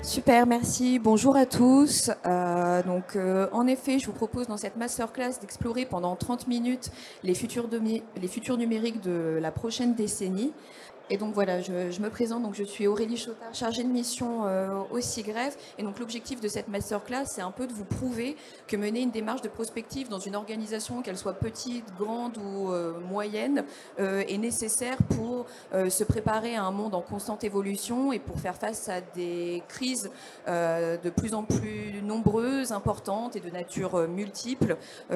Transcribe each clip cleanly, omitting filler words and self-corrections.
Super, merci. Bonjour à tous. En effet, je vous propose dans cette masterclass d'explorer pendant 30 minutes les futurs numériques de la prochaine décennie. Et donc voilà, je me présente, donc je suis Aurélie Chautard, chargée de mission au SIGREF. Et donc l'objectif de cette masterclass, c'est un peu de vous prouver que mener une démarche de prospective dans une organisation, qu'elle soit petite, grande ou moyenne, est nécessaire pour se préparer à un monde en constante évolution et pour faire face à des crises de plus en plus nombreuses, importantes et de nature multiple,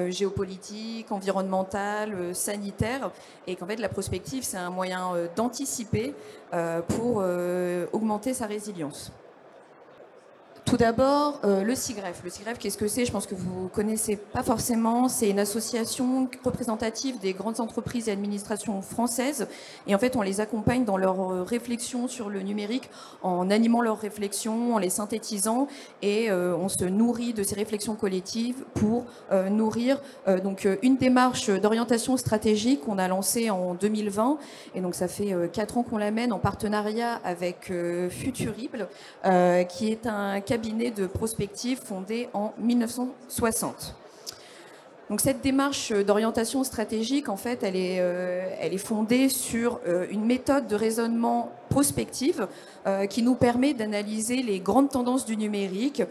géopolitique, environnementale, sanitaire. Et qu'en fait, la prospective, c'est un moyen d'anticiper pour augmenter sa résilience. Tout d'abord, le SIGREF. Le SIGREF, qu'est-ce que c'est? Je pense que vous ne connaissez pas forcément. C'est une association représentative des grandes entreprises et administrations françaises. Et en fait, on les accompagne dans leurs réflexions sur le numérique en animant leurs réflexions, en les synthétisant. Et on se nourrit de ces réflexions collectives pour nourrir une démarche d'orientation stratégique qu'on a lancée en 2020. Et donc, ça fait 4 ans qu'on la mène en partenariat avec Futurible, qui est un cabinet de prospective fondé en 1960. Donc cette démarche d'orientation stratégique, en fait, elle est fondée sur une méthode de raisonnement prospective qui nous permet d'analyser les grandes tendances du numérique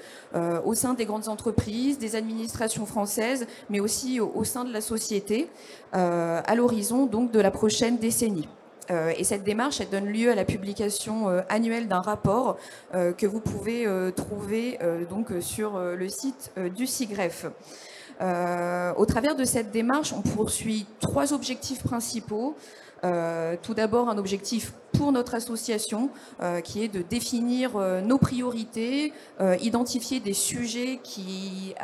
au sein des grandes entreprises, des administrations françaises, mais aussi au sein de la société, à l'horizon donc de la prochaine décennie. Et cette démarche, elle donne lieu à la publication annuelle d'un rapport que vous pouvez trouver sur le site du SIGREF. Au travers de cette démarche, on poursuit 3 objectifs principaux. Tout d'abord, un objectif pour notre association qui est de définir nos priorités, identifier des sujets qui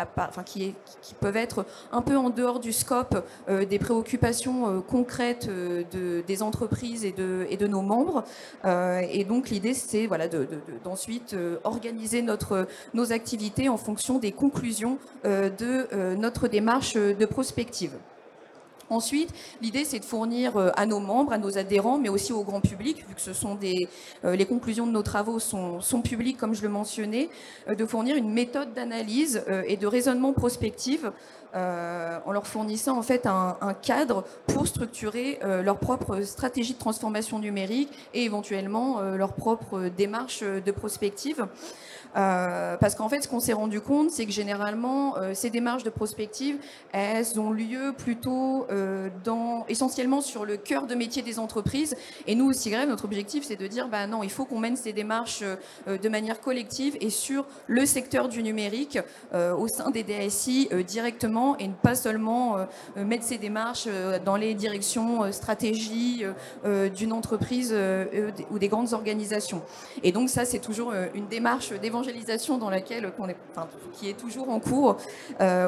peuvent être un peu en dehors du scope des préoccupations concrètes des entreprises et de nos membres. Et donc l'idée, c'est d'ensuite organiser nos activités en fonction des conclusions de notre démarche de prospective. Ensuite, l'idée, c'est de fournir à nos membres, à nos adhérents, mais aussi au grand public, vu que ce sont les conclusions de nos travaux sont publiques, comme je le mentionnais, de fournir une méthode d'analyse et de raisonnement prospective en leur fournissant en fait un cadre pour structurer leur propre stratégie de transformation numérique et éventuellement leur propre démarche de prospective. Parce qu'en fait, ce qu'on s'est rendu compte, c'est que généralement, ces démarches de prospective, elles ont lieu plutôt essentiellement sur le cœur de métier des entreprises. Et nous, au SIGREF, notre objectif, c'est de dire, non, il faut qu'on mène ces démarches de manière collective et sur le secteur du numérique, au sein des DSI directement, et ne pas seulement mettre ces démarches dans les directions stratégie d'une entreprise ou des grandes organisations. Et donc ça, c'est toujours une démarche d'évangélisation qui est toujours en cours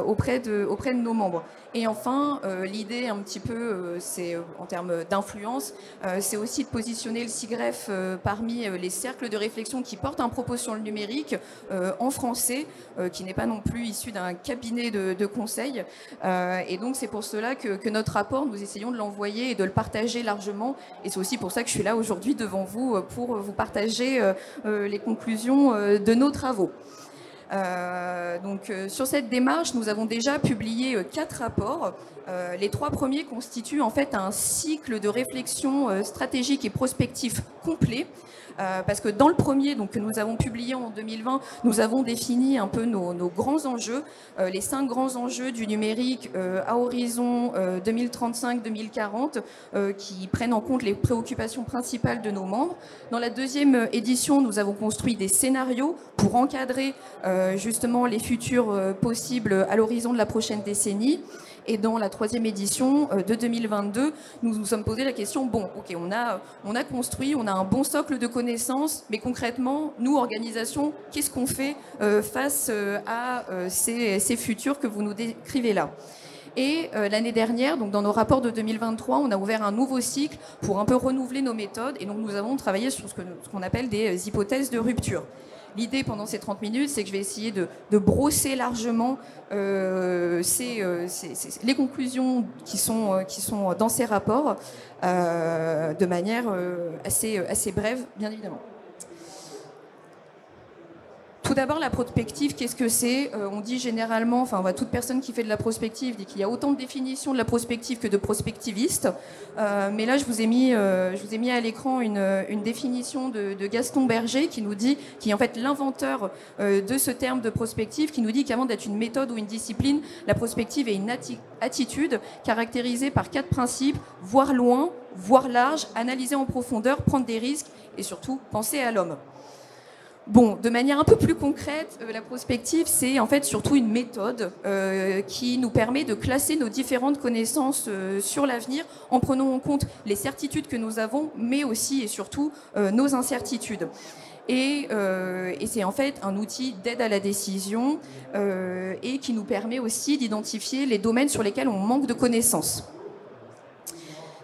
auprès de nos membres. Et enfin, l'idée un petit peu, c'est en termes d'influence, c'est aussi de positionner le SIGREF parmi les cercles de réflexion qui portent un propos sur le numérique en français, qui n'est pas non plus issu d'un cabinet de conseil. Et donc c'est pour cela que notre rapport, nous essayons de l'envoyer et de le partager largement. Et c'est aussi pour ça que je suis là aujourd'hui devant vous pour vous partager les conclusions de nos travaux. Sur cette démarche, nous avons déjà publié 4 rapports. Les 3 premiers constituent en fait un cycle de réflexion stratégique et prospectif complet. Parce que dans le premier que nous avons publié en 2020, nous avons défini un peu nos grands enjeux, les 5 grands enjeux du numérique à horizon 2035-2040, qui prennent en compte les préoccupations principales de nos membres. Dans la deuxième édition, nous avons construit des scénarios pour encadrer justement les futurs possibles à l'horizon de la prochaine décennie. Et dans la 3e édition de 2022, nous nous sommes posé la question, on a construit, on a un bon socle de connaissances, mais concrètement, nous, organisation, qu'est-ce qu'on fait face à ces futurs que vous nous décrivez là? Et l'année dernière, donc dans nos rapports de 2023, on a ouvert un nouveau cycle pour un peu renouveler nos méthodes. Et donc nous avons travaillé sur ce qu'on appelle des hypothèses de rupture. L'idée pendant ces 30 minutes, c'est que je vais essayer de brosser largement les conclusions qui sont dans ces rapports de manière assez brève, bien évidemment. Tout d'abord, la prospective, qu'est-ce que c'est? On dit généralement, enfin, toute personne qui fait de la prospective dit qu'il y a autant de définitions de la prospective que de prospectivistes. Mais là, je vous ai mis à l'écran une définition de Gaston Berger qui nous dit, qui est en fait l'inventeur de ce terme de prospective, qui nous dit qu'avant d'être une méthode ou une discipline, la prospective est une attitude caractérisée par 4 principes: voir loin, voir large, analyser en profondeur, prendre des risques et surtout penser à l'homme. Bon, de manière un peu plus concrète, la prospective, c'est en fait surtout une méthode qui nous permet de classer nos différentes connaissances sur l'avenir en prenant en compte les certitudes que nous avons, mais aussi et surtout nos incertitudes. Et c'est en fait un outil d'aide à la décision et qui nous permet aussi d'identifier les domaines sur lesquels on manque de connaissances.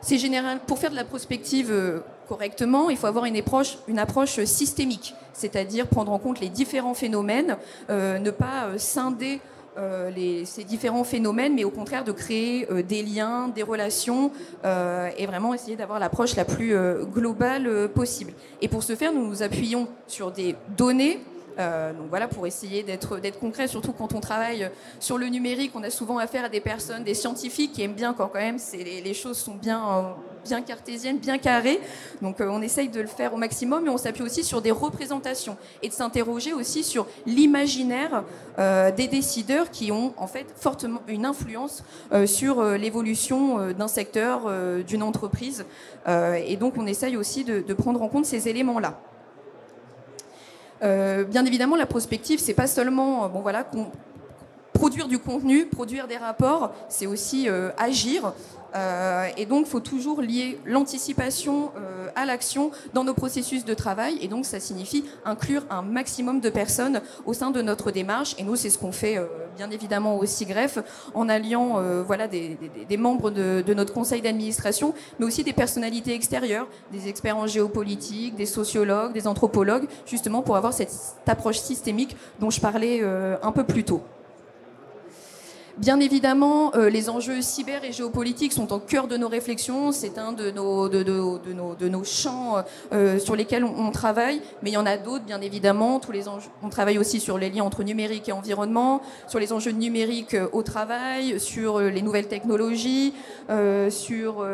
C'est général. Pour faire de la prospective correctement, il faut avoir une approche systémique, c'est-à-dire prendre en compte les différents phénomènes, ne pas scinder ces différents phénomènes, mais au contraire de créer des liens, des relations et vraiment essayer d'avoir l'approche la plus globale possible. Et pour ce faire, nous nous appuyons sur des données. Donc voilà, pour essayer d'être concret, surtout quand on travaille sur le numérique, on a souvent affaire à des personnes, des scientifiques qui aiment bien quand même les choses sont bien cartésiennes, bien carrées. Donc on essaye de le faire au maximum, mais on s'appuie aussi sur des représentations et de s'interroger aussi sur l'imaginaire des décideurs qui ont en fait fortement une influence sur l'évolution d'un secteur, d'une entreprise. Et donc on essaye aussi de prendre en compte ces éléments-là. Bien évidemment, la prospective, c'est pas seulement produire du contenu, produire des rapports, c'est aussi agir. Et donc, il faut toujours lier l'anticipation à l'action dans nos processus de travail. Et donc, ça signifie inclure un maximum de personnes au sein de notre démarche. Et nous, c'est ce qu'on fait, bien évidemment, au CIGREF, en alliant des membres de notre conseil d'administration, mais aussi des personnalités extérieures, des experts en géopolitique, des sociologues, des anthropologues, justement pour avoir cette approche systémique dont je parlais un peu plus tôt. Bien évidemment, les enjeux cyber et géopolitiques sont au cœur de nos réflexions. C'est un de nos champs sur lesquels on travaille. Mais il y en a d'autres, bien évidemment. Tous les enjeux, on travaille aussi sur les liens entre numérique et environnement, sur les enjeux numériques au travail, sur les nouvelles technologies, sur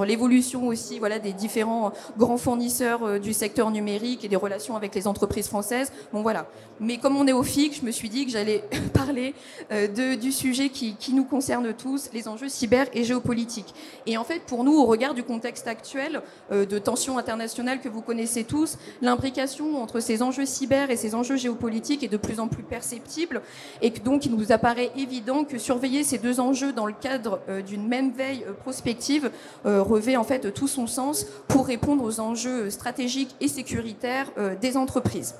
l'évolution aussi des différents grands fournisseurs du secteur numérique et des relations avec les entreprises françaises. Bon, voilà. Mais comme on est au FIC, je me suis dit que j'allais parler du sujet qui nous concerne tous, les enjeux cyber et géopolitiques. Et en fait, pour nous, au regard du contexte actuel de tensions internationales que vous connaissez tous, l'imbrication entre ces enjeux cyber et ces enjeux géopolitiques est de plus en plus perceptible et que donc il nous apparaît évident que surveiller ces deux enjeux dans le cadre d'une même veille prospective revêt en fait tout son sens pour répondre aux enjeux stratégiques et sécuritaires des entreprises.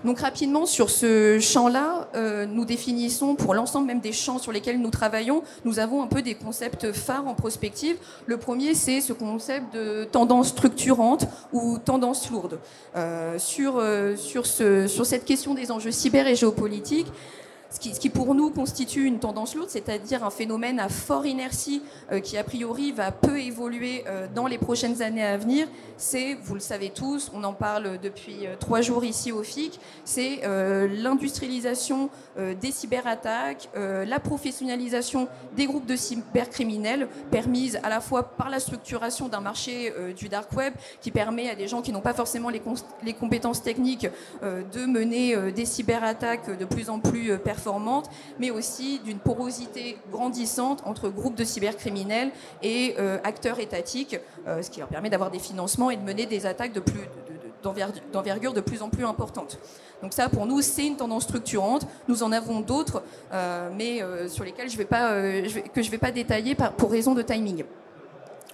Donc rapidement, sur ce champ-là, nous définissons pour l'ensemble même des champs sur lesquels nous travaillons, nous avons un peu des concepts phares en prospective. Le premier, c'est ce concept de tendance structurante ou tendance lourde. Sur cette question des enjeux cyber et géopolitiques, ce qui pour nous constitue une tendance lourde, c'est-à-dire un phénomène à forte inertie qui a priori va peu évoluer dans les prochaines années à venir, c'est, vous le savez tous, on en parle depuis 3 jours ici au FIC, c'est l'industrialisation des cyberattaques, la professionnalisation des groupes de cybercriminels permise à la fois par la structuration d'un marché du dark web qui permet à des gens qui n'ont pas forcément les compétences techniques de mener des cyberattaques de plus en plus performantes, mais aussi d'une porosité grandissante entre groupes de cybercriminels et acteurs étatiques, ce qui leur permet d'avoir des financements et de mener des attaques d'envergure de plus en plus importante. Donc ça, pour nous, c'est une tendance structurante. Nous en avons d'autres, mais sur lesquelles je ne vais pas détailler pour raison de timing.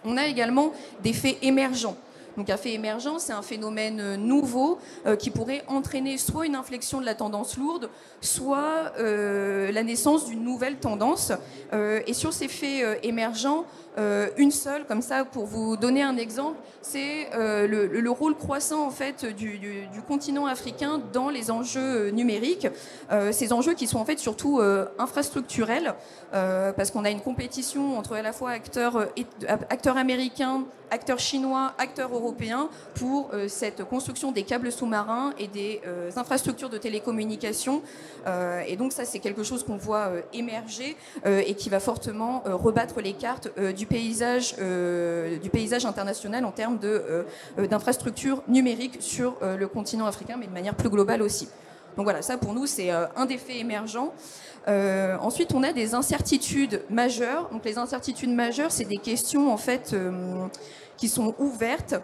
On a également des faits émergents. Donc un fait émergent, c'est un phénomène nouveau qui pourrait entraîner soit une inflexion de la tendance lourde, soit la naissance d'une nouvelle tendance. Et sur ces faits émergents, Une seule, comme ça, pour vous donner un exemple, c'est le rôle croissant en fait du continent africain dans les enjeux numériques. Ces enjeux qui sont en fait surtout infrastructurels, parce qu'on a une compétition entre à la fois acteurs américains, acteurs chinois, acteurs européens pour cette construction des câbles sous-marins et des infrastructures de télécommunications. Et donc ça, c'est quelque chose qu'on voit émerger et qui va fortement rebattre les cartes du paysage international en termes d'infrastructures numériques sur le continent africain, mais de manière plus globale aussi. Donc voilà, ça pour nous, c'est un des faits émergents. Ensuite, on a des incertitudes majeures. Donc les incertitudes majeures, c'est des questions en fait qui sont ouvertes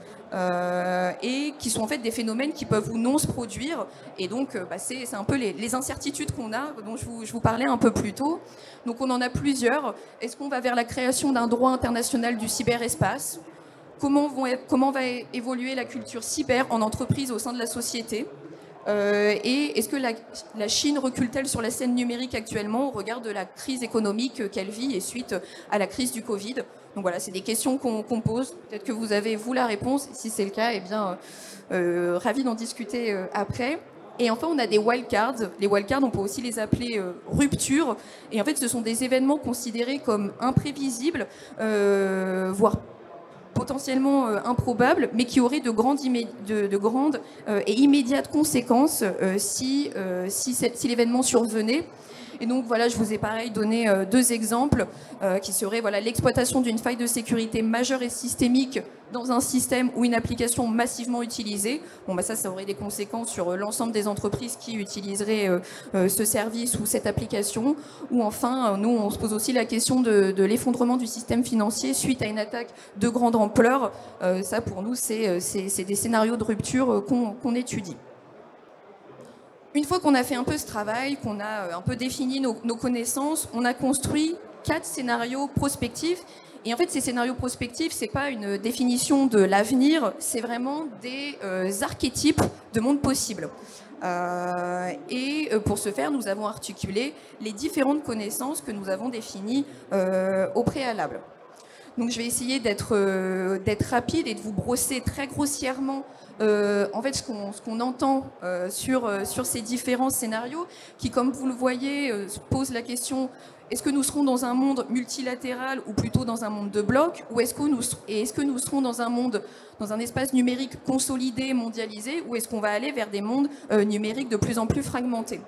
et qui sont en fait des phénomènes qui peuvent ou non se produire. Et donc, c'est un peu les incertitudes qu'on a, dont je vous parlais un peu plus tôt. Donc on en a plusieurs. Est-ce qu'on va vers la création d'un droit international du cyberespace ? Comment va évoluer la culture cyber en entreprise au sein de la société ? Et est-ce que la Chine recule-t-elle sur la scène numérique actuellement au regard de la crise économique qu'elle vit et suite à la crise du Covid ? Donc voilà, c'est des questions qu'on pose. Peut-être que vous avez, vous, la réponse. Si c'est le cas, eh bien, ravi d'en discuter après. Et enfin, on a des wildcards. Les wildcards, on peut aussi les appeler ruptures. Et en fait, ce sont des événements considérés comme imprévisibles, voire potentiellement improbables, mais qui auraient de grandes et immédiates conséquences si l'événement survenait. Et donc voilà, je vous ai pareil donné deux exemples qui seraient l'exploitation d'une faille de sécurité majeure et systémique dans un système ou une application massivement utilisée. Bon, ça aurait des conséquences sur l'ensemble des entreprises qui utiliseraient ce service ou cette application. Ou enfin, nous, on se pose aussi la question de l'effondrement du système financier suite à une attaque de grande ampleur. Ça, pour nous, c'est des scénarios de rupture qu'on étudie. Une fois qu'on a fait un peu ce travail, qu'on a un peu défini nos connaissances, on a construit 4 scénarios prospectifs. Et en fait, ces scénarios prospectifs, ce n'est pas une définition de l'avenir, c'est vraiment des archétypes de monde possible. Et pour ce faire, nous avons articulé les différentes connaissances que nous avons définies au préalable. Donc je vais essayer d'être rapide et de vous brosser très grossièrement en fait ce qu'on entend sur ces différents scénarios qui, comme vous le voyez, posent la question: est-ce que nous serons dans un monde multilatéral ou plutôt dans un monde de blocs, ou est-ce que nous serons dans un espace numérique consolidé, mondialisé, ou est-ce qu'on va aller vers des mondes numériques de plus en plus fragmentés?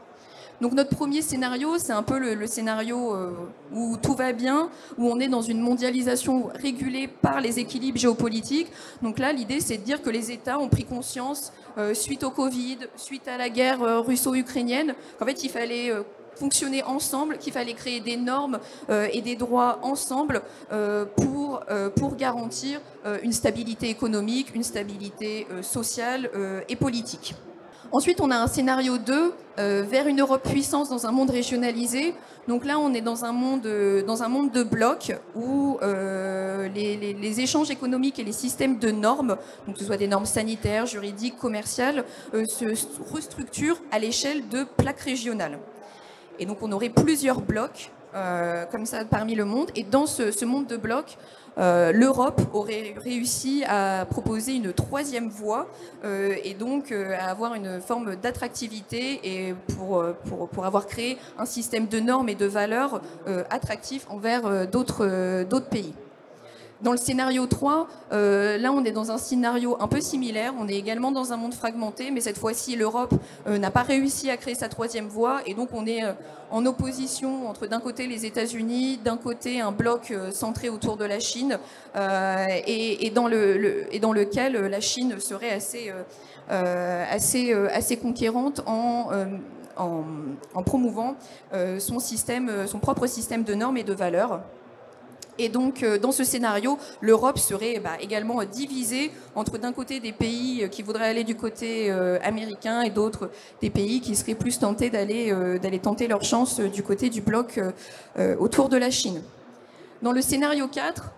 Donc notre premier scénario, c'est un peu le scénario où tout va bien, où on est dans une mondialisation régulée par les équilibres géopolitiques. Donc là, l'idée, c'est de dire que les États ont pris conscience, suite au Covid, suite à la guerre russo-ukrainienne, qu'en fait, il fallait fonctionner ensemble, qu'il fallait créer des normes et des droits ensemble pour garantir une stabilité économique, une stabilité sociale et politique. Ensuite, on a un scénario 2, vers une Europe puissance dans un monde régionalisé. Donc là, on est dans un monde de blocs où les échanges économiques et les systèmes de normes, donc que ce soit des normes sanitaires, juridiques, commerciales, se restructurent à l'échelle de plaques régionales. Et donc, on aurait plusieurs blocs comme ça parmi le monde. Et dans ce monde de blocs, l'Europe aurait réussi à proposer une troisième voie et donc à avoir une forme d'attractivité et pour avoir créé un système de normes et de valeurs attractifs envers d'autres pays. Dans le scénario 3, là on est dans un scénario un peu similaire, on est également dans un monde fragmenté, mais cette fois-ci l'Europe n'a pas réussi à créer sa troisième voie et donc on est en opposition entre d'un côté les États-Unis, d'un côté un bloc centré autour de la Chine et dans lequel la Chine serait assez conquérante en promouvant son propre système de normes et de valeurs. Et donc, dans ce scénario, l'Europe serait également divisée entre d'un côté des pays qui voudraient aller du côté américain et d'autres des pays qui seraient plus tentés d'aller tenter leur chance du côté du bloc autour de la Chine. Dans le scénario 4,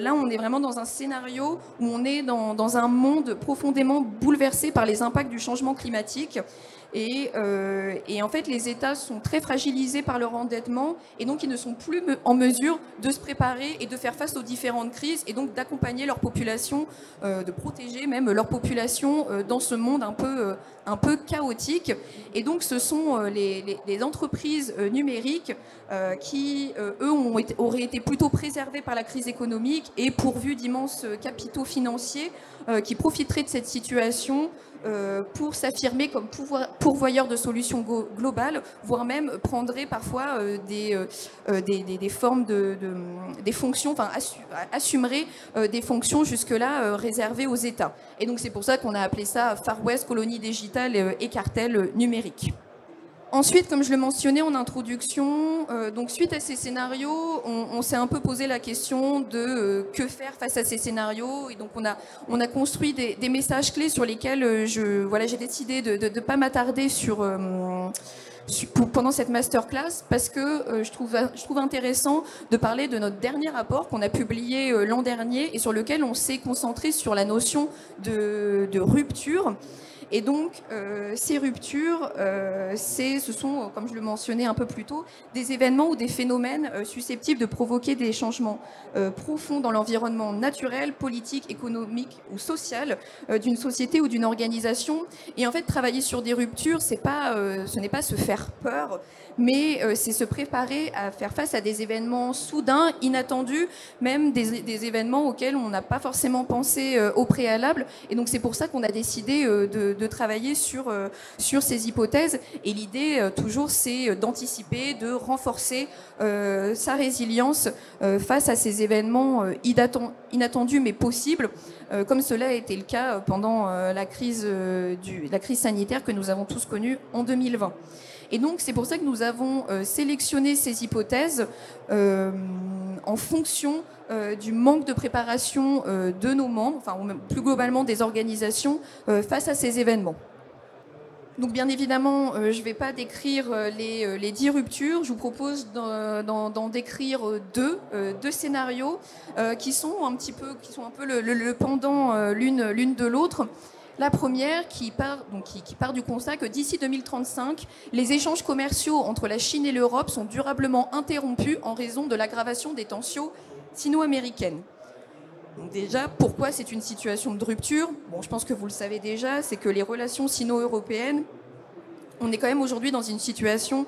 là, on est vraiment dans un scénario où on est dans un monde profondément bouleversé par les impacts du changement climatique. Et en fait, les États sont très fragilisés par leur endettement et donc ils ne sont plus en mesure de se préparer et de faire face aux différentes crises et donc d'accompagner leur population, de protéger même leur population dans ce monde un peu chaotique. Et donc ce sont les entreprises numériques qui, eux, auraient été plutôt préservées par la crise économique et pourvues d'immenses capitaux financiers qui profiteraient de cette situation pour s'affirmer comme pourvoyeurs de solutions globales, voire même prendraient parfois des formes des fonctions, enfin assumeraient des fonctions jusque-là réservées aux États. Et donc c'est pour ça qu'on a appelé ça Far West, colonie digitale et cartel numérique. Ensuite, comme je le mentionnais en introduction, donc suite à ces scénarios, on s'est un peu posé la question de que faire face à ces scénarios. Et donc on a construit des messages clés sur lesquels j'ai décidé de ne pas m'attarder pendant cette masterclass parce que je trouve intéressant de parler de notre dernier rapport qu'on a publié l'an dernier et sur lequel on s'est concentré sur la notion de rupture. Et donc, ces ruptures, ce sont, comme je le mentionnais un peu plus tôt, des événements ou des phénomènes susceptibles de provoquer des changements profonds dans l'environnement naturel, politique, économique ou social d'une société ou d'une organisation. Et en fait, travailler sur des ruptures, ce n'est pas se faire peur, mais c'est se préparer à faire face à des événements soudains, inattendus, même des événements auxquels on n'a pas forcément pensé au préalable. Et donc, c'est pour ça qu'on a décidé de travailler sur ces hypothèses. Et l'idée, toujours, c'est d'anticiper, de renforcer sa résilience face à ces événements inattendus mais possibles, comme cela a été le cas pendant la crise sanitaire que nous avons tous connue en 2020. Et donc, c'est pour ça que nous avons sélectionné ces hypothèses en fonction du manque de préparation de nos membres, enfin, ou même plus globalement des organisations, face à ces événements. Donc, bien évidemment, je ne vais pas décrire les 10 ruptures. Je vous propose d'en décrire deux scénarios qui sont un peu le pendant l'une de l'autre. La première qui part du constat que d'ici 2035, les échanges commerciaux entre la Chine et l'Europe sont durablement interrompus en raison de l'aggravation des tensions sino-américaines. Donc déjà, pourquoi c'est une situation de rupture? Bon, je pense que vous le savez déjà, c'est que les relations sino-européennes, on est quand même aujourd'hui dans une situation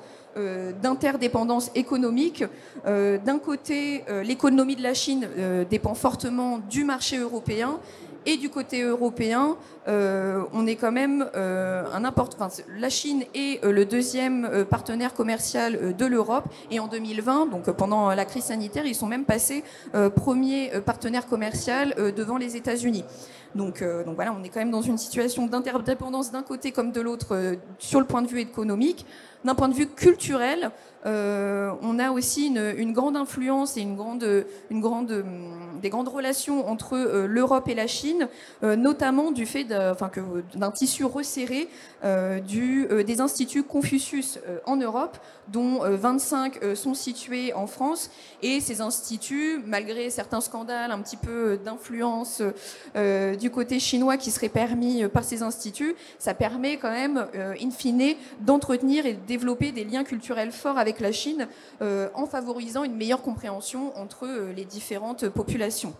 d'interdépendance économique. D'un côté, l'économie de la Chine dépend fortement du marché européen. Et du côté européen, on est quand même la Chine est le deuxième partenaire commercial de l'Europe. Et en 2020, donc pendant la crise sanitaire, ils sont même passés premier partenaire commercial devant les États-Unis. Donc voilà, on est quand même dans une situation d'interdépendance d'un côté comme de l'autre sur le point de vue économique. D'un point de vue culturel, on a aussi une grande influence et des grandes relations entre l'Europe et la Chine, notamment du fait d'un tissu resserré des instituts Confucius en Europe, dont 25 sont situés en France. Et ces instituts, malgré certains scandales, un petit peu d'influence du côté chinois qui serait permis par ces instituts, ça permet quand même, in fine, d'entretenir et de développer des liens culturels forts avec la Chine en favorisant une meilleure compréhension entre les différentes populations.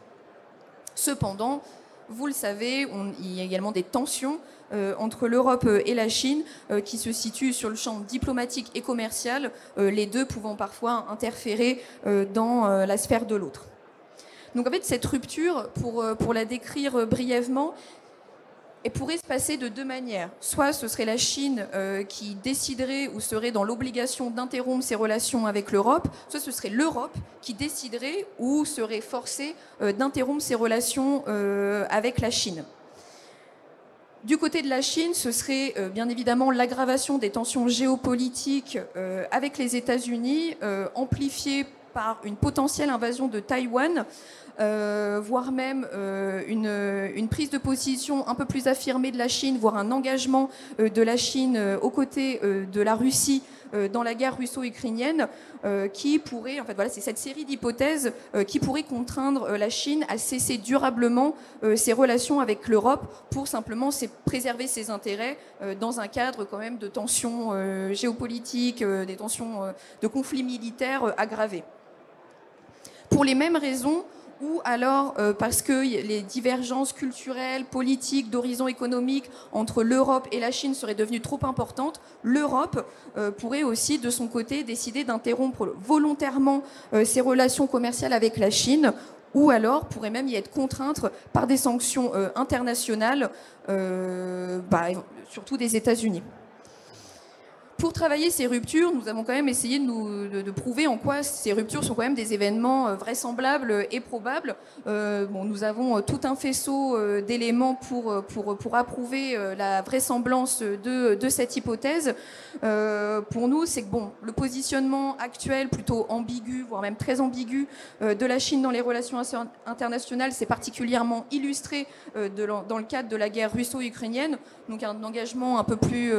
Cependant, vous le savez, il y a également des tensions entre l'Europe et la Chine qui se situent sur le champ diplomatique et commercial, les deux pouvant parfois interférer dans la sphère de l'autre. Donc en fait, cette rupture, pour la décrire brièvement, elle pourrait se passer de deux manières. Soit ce serait la Chine qui déciderait ou serait dans l'obligation d'interrompre ses relations avec l'Europe, soit ce serait l'Europe qui déciderait ou serait forcée d'interrompre ses relations avec la Chine. Du côté de la Chine, ce serait bien évidemment l'aggravation des tensions géopolitiques avec les États-Unis, amplifiée par une potentielle invasion de Taïwan, voire même une prise de position un peu plus affirmée de la Chine, voire un engagement de la Chine aux côtés de la Russie dans la guerre russo-ukrainienne qui pourrait, en fait, voilà, c'est cette série d'hypothèses qui pourrait contraindre la Chine à cesser durablement ses relations avec l'Europe pour simplement préserver ses intérêts dans un cadre quand même de tensions géopolitiques, des tensions de conflits militaires aggravés. Pour les mêmes raisons, ou alors parce que les divergences culturelles, politiques, d'horizon économique entre l'Europe et la Chine seraient devenues trop importantes, l'Europe pourrait aussi, de son côté, décider d'interrompre volontairement ses relations commerciales avec la Chine, ou alors pourrait même y être contrainte par des sanctions internationales, surtout des États-Unis. Pour travailler ces ruptures, nous avons quand même essayé de prouver en quoi ces ruptures sont quand même des événements vraisemblables et probables. Nous avons tout un faisceau d'éléments pour approuver la vraisemblance de cette hypothèse. Pour nous, c'est que le positionnement actuel, plutôt ambigu, voire même très ambigu, de la Chine dans les relations internationales, c'est particulièrement illustré dans le cadre de la guerre russo-ukrainienne. Donc un engagement un peu plus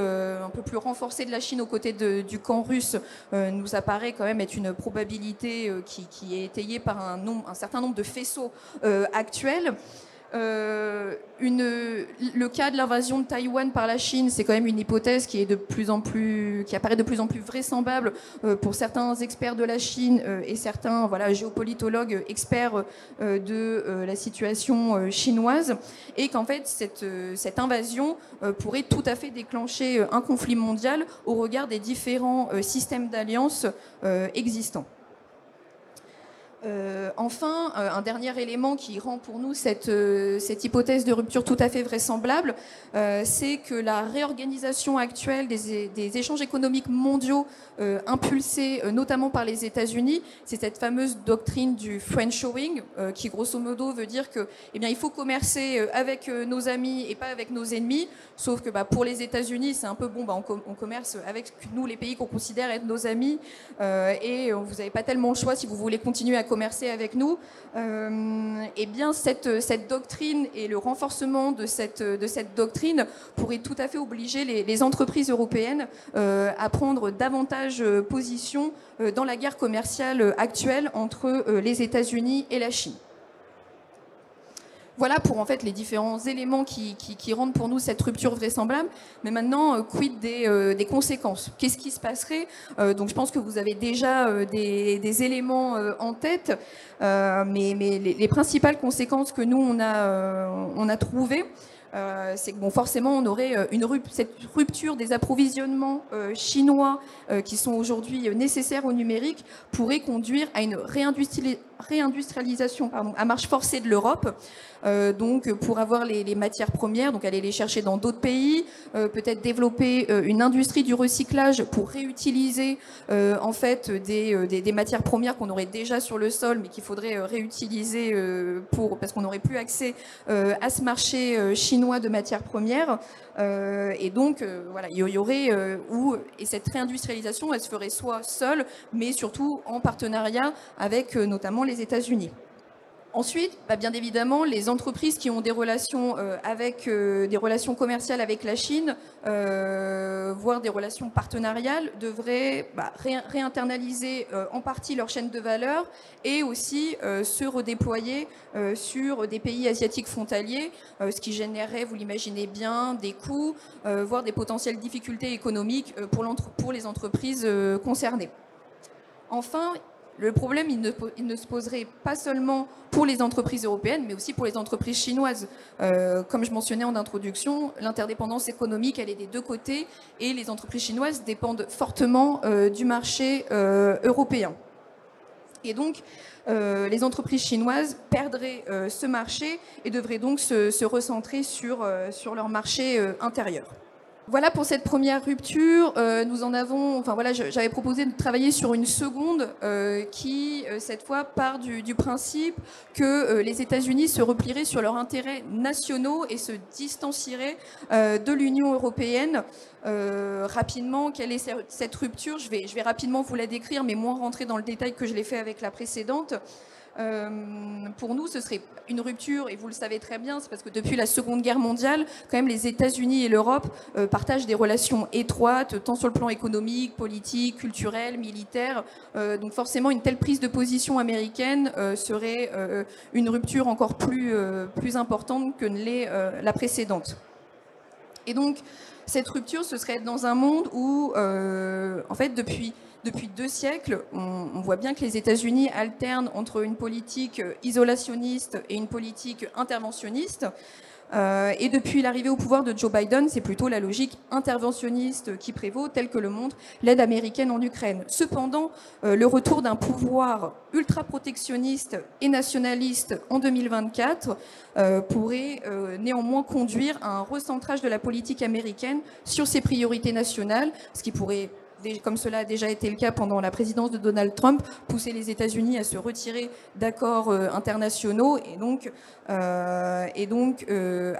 renforcé de la Chine aux côtés du camp russe nous apparaît quand même être une probabilité qui est étayée par un certain nombre de faisceaux actuels. Le cas de l'invasion de Taïwan par la Chine, c'est quand même une hypothèse qui apparaît de plus en plus vraisemblable pour certains experts de la Chine et certains géopolitologues experts de la situation chinoise, et qu'en fait cette invasion pourrait tout à fait déclencher un conflit mondial au regard des différents systèmes d'alliances existants. Enfin, un dernier élément qui rend pour nous cette hypothèse de rupture tout à fait vraisemblable, c'est que la réorganisation actuelle des échanges économiques mondiaux impulsés notamment par les États-Unis, c'est cette fameuse doctrine du friendshoring qui grosso modo veut dire que, il faut commercer avec nos amis et pas avec nos ennemis, sauf que pour les États-Unis, c'est un peu on commerce avec nous, les pays qu'on considère être nos amis, et vous n'avez pas tellement le choix si vous voulez continuer à commercer avec nous. Cette doctrine et le renforcement de cette doctrine pourrait tout à fait obliger les entreprises européennes à prendre davantage position dans la guerre commerciale actuelle entre les États-Unis et la Chine. Voilà pour en fait les différents éléments qui rendent pour nous cette rupture vraisemblable. Mais maintenant, quid des conséquences? Qu'est-ce qui se passerait? Donc je pense que vous avez déjà des éléments en tête, mais les principales conséquences que nous on a trouvées, c'est que forcément on aurait cette rupture des approvisionnements chinois qui sont aujourd'hui nécessaires au numérique pourrait conduire à une réindustrialisation à marche forcée de l'Europe. Donc pour avoir les matières premières, donc aller les chercher dans d'autres pays, peut-être développer une industrie du recyclage pour réutiliser en fait des matières premières qu'on aurait déjà sur le sol mais qu'il faudrait réutiliser parce qu'on n'aurait plus accès à ce marché chinois de matières premières. Et donc il y aurait et cette réindustrialisation elle se ferait soit seule mais surtout en partenariat avec notamment les États-Unis. Ensuite, bien évidemment, les entreprises qui ont des relations des relations commerciales avec la Chine, voire des relations partenariales, devraient réinternaliser en partie leur chaîne de valeur et aussi se redéployer sur des pays asiatiques frontaliers, ce qui générerait, vous l'imaginez bien, des coûts, voire des potentielles difficultés économiques pour les entreprises concernées. Enfin, le problème, il ne se poserait pas seulement pour les entreprises européennes, mais aussi pour les entreprises chinoises. Comme je mentionnais en introduction, l'interdépendance économique, elle est des deux côtés, et les entreprises chinoises dépendent fortement du marché européen. Et donc, les entreprises chinoises perdraient ce marché et devraient donc se recentrer sur leur marché intérieur. Voilà pour cette première rupture. J'avais proposé de travailler sur une seconde qui, cette fois, part du principe que les États-Unis se replieraient sur leurs intérêts nationaux et se distancieraient de l'Union européenne. Rapidement, quelle est cette rupture? Je vais rapidement vous la décrire, mais moins rentrer dans le détail que je l'ai fait avec la précédente. Pour nous, ce serait une rupture, et vous le savez très bien, c'est parce que depuis la Seconde Guerre mondiale, quand même, les États-Unis et l'Europe partagent des relations étroites, tant sur le plan économique, politique, culturel, militaire. Donc forcément, une telle prise de position américaine serait une rupture encore plus importante que ne l'est la précédente. Et donc, cette rupture, ce serait dans un monde où, en fait, depuis 2 siècles, on voit bien que les États-Unis alternent entre une politique isolationniste et une politique interventionniste. Et depuis l'arrivée au pouvoir de Joe Biden, c'est plutôt la logique interventionniste qui prévaut, telle que le montre l'aide américaine en Ukraine. Cependant, le retour d'un pouvoir ultra-protectionniste et nationaliste en 2024 pourrait néanmoins conduire à un recentrage de la politique américaine sur ses priorités nationales, ce qui pourrait, comme cela a déjà été le cas pendant la présidence de Donald Trump, pousser les États-Unis à se retirer d'accords internationaux et donc à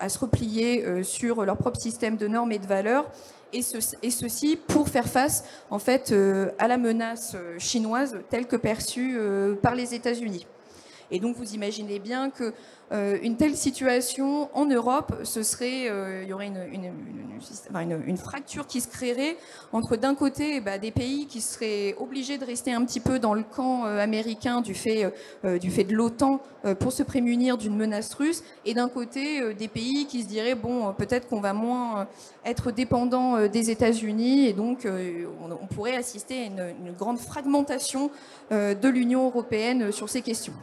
se replier sur leur propre système de normes et de valeurs, et ceci pour faire face en fait à la menace chinoise telle que perçue par les États-Unis. Et donc vous imaginez bien que une telle situation en Europe, il y aurait une fracture qui se créerait entre d'un côté des pays qui seraient obligés de rester un petit peu dans le camp américain du fait de l'OTAN pour se prémunir d'une menace russe, et d'un côté des pays qui se diraient bon, peut-être qu'on va moins être dépendant des États-Unis, et donc on pourrait assister à une grande fragmentation de l'Union européenne sur ces questions.